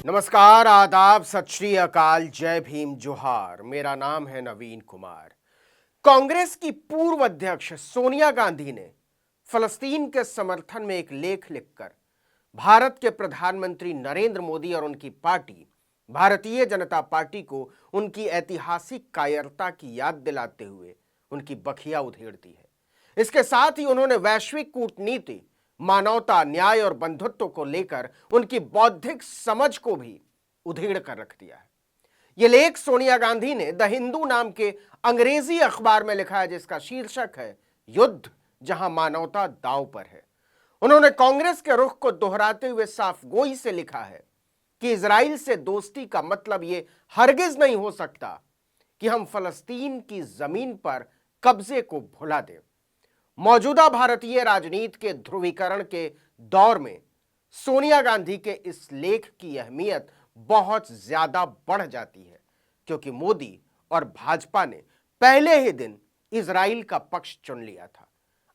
नमस्कार, आदाब, सत श्री अकाल, जय भीम, जोहार। मेरा नाम है नवीन कुमार। कांग्रेस की पूर्व अध्यक्ष सोनिया गांधी ने फलस्तीन के समर्थन में एक लेख लिखकर भारत के प्रधानमंत्री नरेंद्र मोदी और उनकी पार्टी भारतीय जनता पार्टी को उनकी ऐतिहासिक कायरता की याद दिलाते हुए उनकी बखिया उधेड़ दी है। इसके साथ ही उन्होंने वैश्विक कूटनीति, मानवता, न्याय और बंधुत्व को लेकर उनकी बौद्धिक समझ को भी उधेड़ कर रख दिया है। यह लेख सोनिया गांधी ने द हिंदू नाम के अंग्रेजी अखबार में लिखा है, जिसका शीर्षक है युद्ध जहां मानवता दांव पर है। उन्होंने कांग्रेस के रुख को दोहराते हुए साफ गोई से लिखा है कि इजराइल से दोस्ती का मतलब यह हरगिज नहीं हो सकता कि हम फलस्तीन की जमीन पर कब्जे को भुला दें। मौजूदा भारतीय राजनीति के ध्रुवीकरण के दौर में सोनिया गांधी के इस लेख की अहमियत बहुत ज्यादा बढ़ जाती है, क्योंकि मोदी और भाजपा ने पहले ही दिन इजराइल का पक्ष चुन लिया था।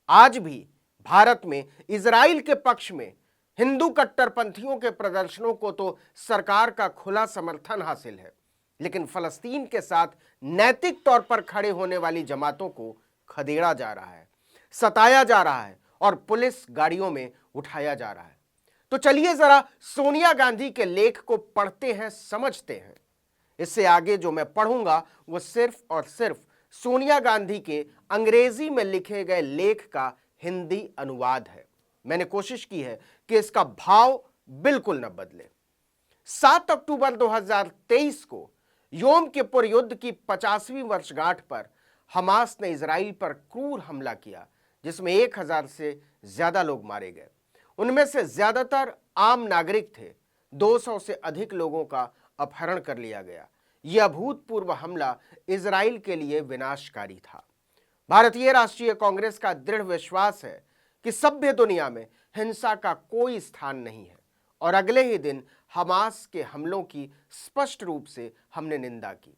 आज भी भारत में इजराइल के पक्ष में हिंदू कट्टरपंथियों के प्रदर्शनों को तो सरकार का खुला समर्थन हासिल है, लेकिन फलस्तीन के साथ नैतिक तौर पर खड़े होने वाली जमातों को खदेड़ा जा रहा है, सताया जा रहा है और पुलिस गाड़ियों में उठाया जा रहा है। तो चलिए जरा सोनिया गांधी के लेख को पढ़ते हैं, समझते हैं। इससे आगे जो मैं पढ़ूंगा वो सिर्फ और सिर्फ सोनिया गांधी के अंग्रेजी में लिखे गए लेख का हिंदी अनुवाद है। मैंने कोशिश की है कि इसका भाव बिल्कुल न बदले। 7 अक्टूबर 2023 को योम किपुर युद्ध की 50वीं वर्षगांठ पर हमास ने इजराइल पर क्रूर हमला किया, जिसमें 1000 से ज्यादा लोग मारे गए। उनमें से ज्यादातर आम नागरिक थे। 200 से अधिक लोगों का अपहरण कर लिया गया। यह अभूतपूर्व हमला इजराइल के लिए विनाशकारी था। भारतीय राष्ट्रीय कांग्रेस का दृढ़ विश्वास है कि सभ्य दुनिया में हिंसा का कोई स्थान नहीं है, और अगले ही दिन हमास के हमलों की स्पष्ट रूप से हमने निंदा की।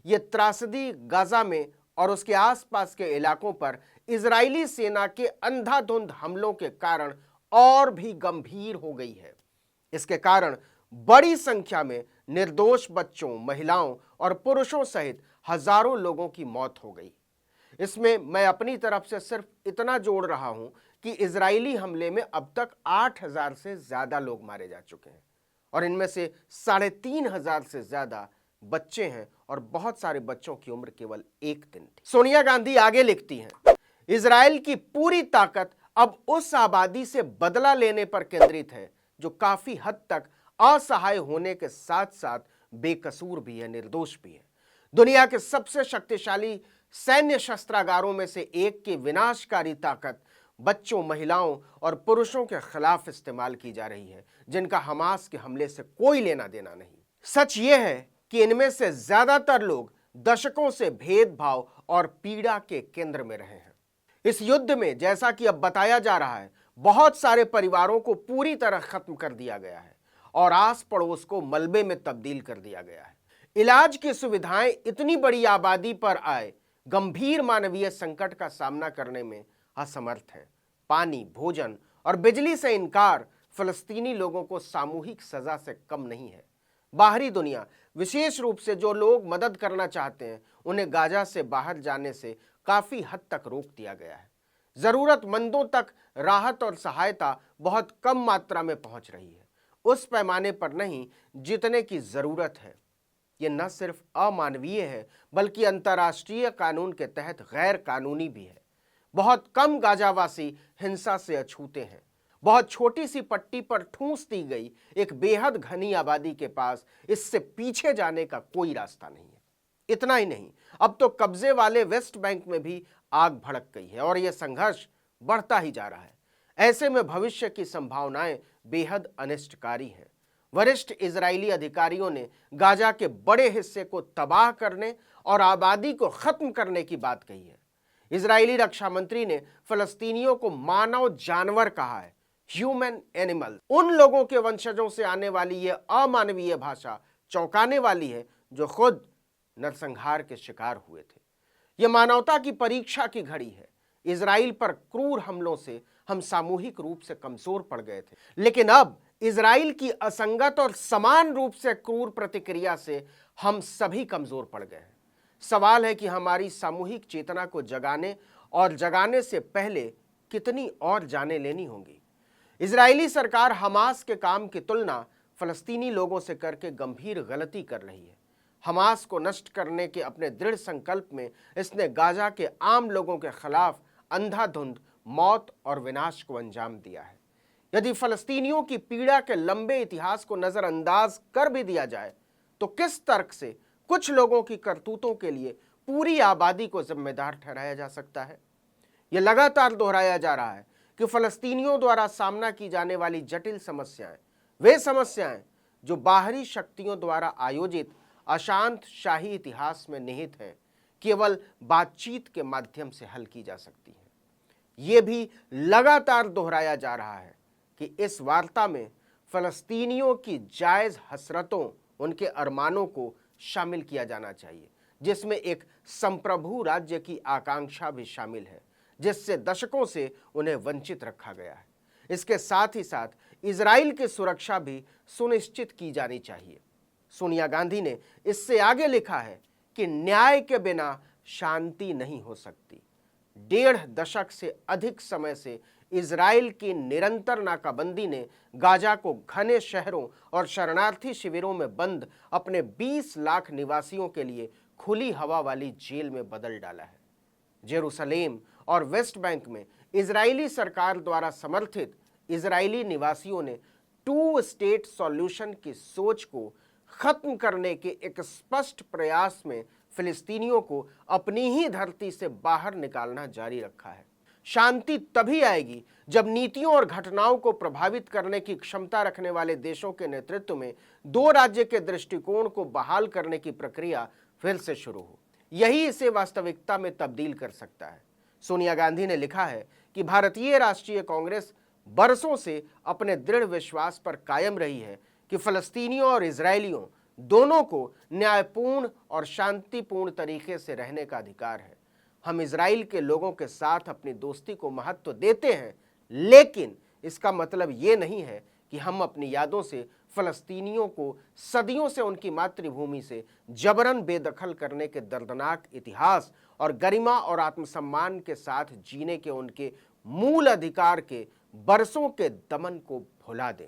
यह त्रासदी गाजा में और उसके आसपास के इलाकों पर इजरायली सेना के अंधाधुंध हमलों के कारण और भी गंभीर हो गई है। इसके कारण बड़ी संख्या में निर्दोष बच्चों, महिलाओं और पुरुषों सहित हजारों लोगों की मौत हो गई। इसमें मैं अपनी तरफ से सिर्फ इतना जोड़ रहा हूं कि इजरायली हमले में अब तक 8000 से ज्यादा लोग मारे जा चुके हैं, और इनमें से 3500 से ज्यादा बच्चे हैं, और बहुत सारे बच्चों की उम्र केवल 1 दिन थी। सोनिया गांधी आगे लिखती हैं, इजराइल की पूरी ताकत अब उस आबादी से बदला लेने पर केंद्रित है जो काफी हद तक असहाय होने के साथ साथ बेकसूर भी है, निर्दोष भी है। दुनिया के सबसे शक्तिशाली सैन्य शस्त्रागारों में से एक की विनाशकारी ताकत बच्चों, महिलाओं और पुरुषों के खिलाफ इस्तेमाल की जा रही है, जिनका हमास के हमले से कोई लेना देना नहीं। सच यह है कि इनमें से ज्यादातर लोग दशकों से भेदभाव और पीड़ा के केंद्र में रहे हैं। इस युद्ध में, जैसा कि अब बताया जा रहा है, बहुत सारे परिवारों को पूरी तरह खत्म कर दिया गया है और आस पड़ोस को मलबे में तब्दील कर दिया गया है। इलाज की सुविधाएं इतनी बड़ी आबादी पर आए गंभीर मानवीय संकट का सामना करने में असमर्थ है। पानी, भोजन और बिजली से इनकार फलस्तीनी लोगों को सामूहिक सजा से कम नहीं है। बाहरी दुनिया, विशेष रूप से जो लोग मदद करना चाहते हैं, उन्हें गाजा से बाहर जाने से काफी हद तक रोक दिया गया है। जरूरतमंदों तक राहत और सहायता बहुत कम मात्रा में पहुंच रही है, उस पैमाने पर नहीं जितने की जरूरत है। यह न सिर्फ अमानवीय है, बल्कि अंतर्राष्ट्रीय कानून के तहत गैर कानूनी भी है। बहुत कम गाजावासी हिंसा से अछूते हैं। बहुत छोटी सी पट्टी पर ठूंस दी गई एक बेहद घनी आबादी के पास इससे पीछे जाने का कोई रास्ता नहीं है। इतना ही नहीं, अब तो कब्जे वाले वेस्ट बैंक में भी आग भड़क गई है और यह संघर्ष बढ़ता ही जा रहा है। ऐसे में भविष्य की संभावनाएं बेहद अनिष्टकारी हैं। वरिष्ठ इजरायली अधिकारियों ने गाजा के बड़े हिस्से को तबाह करने और आबादी को खत्म करने की बात कही है। इजरायली रक्षा मंत्री ने फलस्तीनियों को मानव जानवर कहा है, ह्यूमन एनिमल। उन लोगों के वंशजों से आने वाली यह अमानवीय भाषा चौंकाने वाली है जो खुद नरसंहार के शिकार हुए थे। यह मानवता की परीक्षा की घड़ी है। इजराइल पर क्रूर हमलों से हम सामूहिक रूप से कमजोर पड़ गए थे, लेकिन अब इजराइल की असंगत और समान रूप से क्रूर प्रतिक्रिया से हम सभी कमजोर पड़ गए हैं। सवाल है कि हमारी सामूहिक चेतना को जगाने और जगाने से पहले कितनी और जानें लेनी होंगी। इजरायली सरकार हमास के काम की तुलना फलस्तीनी लोगों से करके गंभीर गलती कर रही है। हमास को नष्ट करने के अपने दृढ़ संकल्प में इसने गाजा के आम लोगों के खिलाफ अंधाधुंध मौत और विनाश को अंजाम दिया है। यदि फलस्तीनियों की पीड़ा के लंबे इतिहास को नजरअंदाज कर भी दिया जाए तो किस तर्क से कुछ लोगों की करतूतों के लिए पूरी आबादी को जिम्मेदार ठहराया जा सकता है? यह लगातार दोहराया जा रहा है कि फलस्तीनियों द्वारा सामना की जाने वाली जटिल समस्याएं वे समस्याएं जो बाहरी शक्तियों द्वारा आयोजित अशांत शाही इतिहास में निहित हैं, केवल बातचीत के माध्यम से हल की जा सकती है। यह भी लगातार दोहराया जा रहा है कि इस वार्ता में फलस्तीनियों की जायज हसरतों, उनके अरमानों को शामिल किया जाना चाहिए, जिसमें एक संप्रभु राज्य की आकांक्षा भी शामिल है, जिससे दशकों से उन्हें वंचित रखा गया है। इसके साथ ही साथ इजराइल की सुरक्षा भी सुनिश्चित की जानी चाहिए। सोनिया गांधी ने इससे आगे लिखा है कि न्याय के बिना शांति नहीं हो सकती। 1.5 दशक से अधिक समय से इजराइल की निरंतर नाकाबंदी ने गाजा को घने शहरों और शरणार्थी शिविरों में बंद अपने 20 लाख निवासियों के लिए खुली हवा वाली जेल में बदल डाला है। जेरूसलेम और वेस्ट बैंक में इजरायली सरकार द्वारा समर्थित इजरायली निवासियों ने 2 स्टेट सॉल्यूशन की सोच को खत्म करने के एक स्पष्ट प्रयास में फिलिस्तीनियों को अपनी ही धरती से बाहर निकालना जारी रखा है। शांति तभी आएगी जब नीतियों और घटनाओं को प्रभावित करने की क्षमता रखने वाले देशों के नेतृत्व में 2 राज्य के दृष्टिकोण को बहाल करने की प्रक्रिया फिर से शुरू हो। यही इसे वास्तविकता में तब्दील कर सकता है। सोनिया गांधी ने लिखा है कि भारतीय राष्ट्रीय कांग्रेस बरसों से अपने दृढ़ विश्वास पर कायम रही है कि फलस्तीनियों और इजरायलियों दोनों को न्यायपूर्ण और शांतिपूर्ण तरीके से रहने का अधिकार है। हम इजराइल के लोगों के साथ अपनी दोस्ती को महत्व देते हैं, लेकिन इसका मतलब ये नहीं है कि हम अपनी यादों से फलस्तीनियों को सदियों से उनकी मातृभूमि से जबरन बेदखल करने के दर्दनाक इतिहास और गरिमा और आत्मसम्मान के साथ जीने के उनके मूल अधिकार के बरसों के दमन को भुला दें।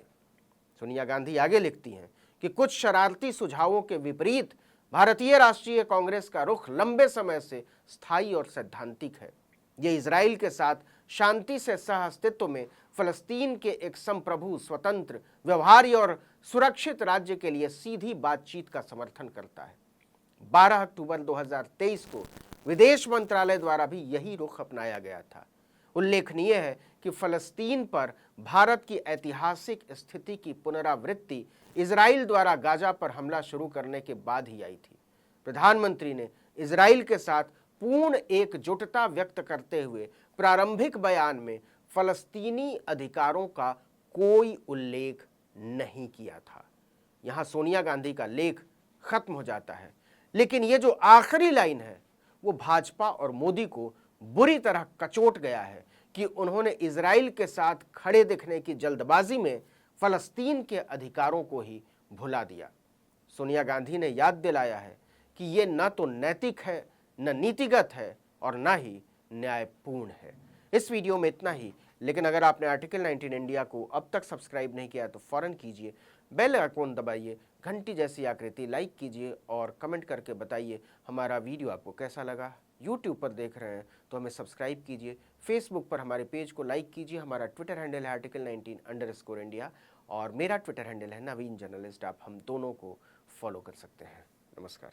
सोनिया गांधी आगे लिखती हैं कि कुछ शरारती सुझावों के विपरीत भारतीय राष्ट्रीय कांग्रेस का रुख लंबे समय से स्थायी और सैद्धांतिक है। ये इजराइल के साथ शांति से सह अस्तित्व में फलस्तीन के एक संप्रभु, स्वतंत्र, व्यवहार्य और सुरक्षित राज्य के लिए सीधी बातचीत का समर्थन करता है। 12 अक्टूबर 2023 को विदेश मंत्रालय द्वारा भी यही रुख अपनाया गया था। उल्लेखनीय है कि फलस्तीन पर भारत की ऐतिहासिक स्थिति की पुनरावृत्ति इजराइल द्वारा गाजा पर हमला शुरू करने के बाद ही आई थी। प्रधानमंत्री ने इजराइल के साथ पूर्ण एकजुटता व्यक्त करते हुए प्रारंभिक बयान में फलस्तीनी अधिकारों का कोई उल्लेख नहीं किया था। यहां सोनिया गांधी का लेख खत्म हो जाता है, लेकिन यह जो आखिरी लाइन है वो भाजपा और मोदी को बुरी तरह कचोट गया है कि उन्होंने इजराइल के साथ खड़े दिखने की जल्दबाजी में फलस्तीन के अधिकारों को ही भुला दिया। सोनिया गांधी ने याद दिलाया है कि ये न तो नैतिक है, न नीतिगत है और न ही न्यायपूर्ण है। इस वीडियो में इतना ही, लेकिन अगर आपने आर्टिकल 19 इंडिया को अब तक सब्सक्राइब नहीं किया तो फौरन कीजिए, बेल आइकॉन दबाइए, घंटी जैसी आकृति लाइक कीजिए और कमेंट करके बताइए हमारा वीडियो आपको कैसा लगा। यूट्यूब पर देख रहे हैं तो हमें सब्सक्राइब कीजिए, फेसबुक पर हमारे पेज को लाइक कीजिए। हमारा ट्विटर हैंडल है article19_India और मेरा ट्विटर हैंडल है नवीन जर्नलिस्ट। आप हम दोनों को फॉलो कर सकते हैं। नमस्कार।